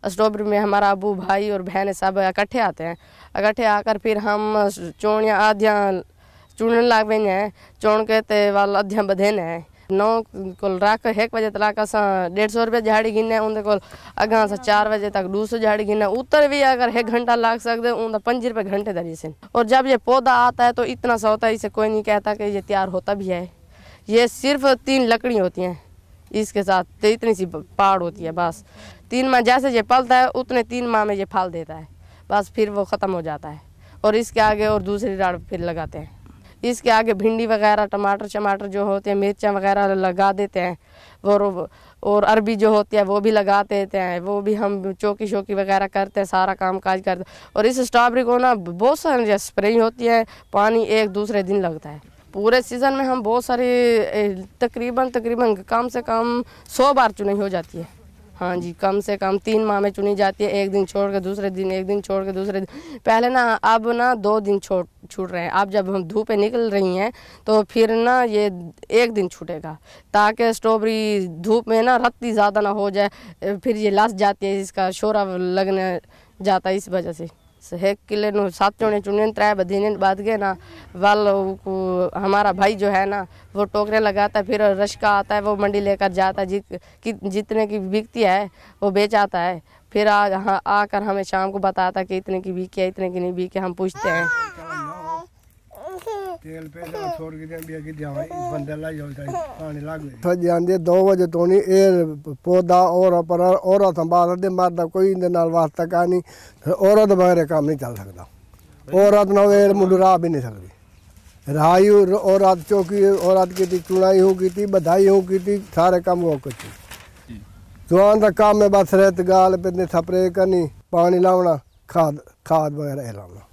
Strawberry में हमारा अबू भाई और बहनें सब इकट्ठे आते हैं। इकट्ठे आकर फिर हम चोणियाँ आधियाँ चुनने लग पे हैं। चुन के ते वाल अधियाँ बधेने हैं 9 को रख 1 बजे तक अस 150 रुपये झाड़ी गिने उनके को अगा 4 बजे तक 200 झाड़ी गिने उतर भी अगर 1 घंटा लग सकते उन 5 रुपये घंटे दरी से। और जब ये पौधा आता है तो इतना सा होता है, इसे कोई नहीं कहता कि ये तैयार होता भी है। ये सिर्फ 3 लकड़ी होती हैं इसके साथ, तो इतनी सी पाड़ होती है बस। 3 माह जैसे ये पलता है उतने 3 माह में ये फल देता है, बस फिर वो ख़त्म हो जाता है। और इसके आगे और दूसरी राड़ फिर लगाते हैं। इसके आगे भिंडी वगैरह टमाटर जो होते हैं, मिर्चा वगैरह लगा देते हैं। और अरबी जो होती है वो भी लगा देते हैं, वो भी हम चौकी वगैरह करते हैं, सारा काम काज करते हैं। और इस स्ट्रॉबेरी को ना बहुत सारी स्प्रे होती है, पानी एक दूसरे दिन लगता है। पूरे सीज़न में हम बहुत सारी तकरीबन कम से कम 100 बार चुनाई हो जाती है। हाँ जी, कम से कम 3 माह में चुनी जाती है, 1 दिन छोड़ के दूसरे दिन, 1 दिन छोड़ के दूसरे दिन। पहले ना अब ना 2 दिन छूट रहे हैं। अब जब हम धूप पे निकल रही हैं तो फिर ना ये 1 दिन छूटेगा, ताकि स्ट्रॉबेरी धूप में ना रत्ती ज़्यादा ना हो जाए, फिर ये लस जाती है, इसका शोरा लगने जाता है। इस वजह से 1 किले 7 चोने चुने 3 बधीने बाद गए ना वाल हमारा भाई जो है ना वो टोकरे लगाता है, फिर रश्का आता है वो मंडी लेकर जाता है, जितने की बिकती है वो बेच आता है। फिर आकर हमें शाम को बताता है कि इतने की बिकी है, इतने की नहीं बिकी। हम पूछते हैं तेल पे छोड़ के बंदे ला पानी लग जाते 2 बजे तो नहीं ये पौधा और संभाल दे मरदा कोई इनके नाल वास्ता का नहीं। औरत बगैर काम नहीं चल सकता। औरत ना वे मुंडू राह भी नहीं सकती। रहाई औरत चौकी औरत की चुनाई हो की बधाई हो की सारे काम वो कुछ जवान का काम में बस रेत गाल पे स्प्रे करनी, पानी लावना, खाद वगैरह लाना।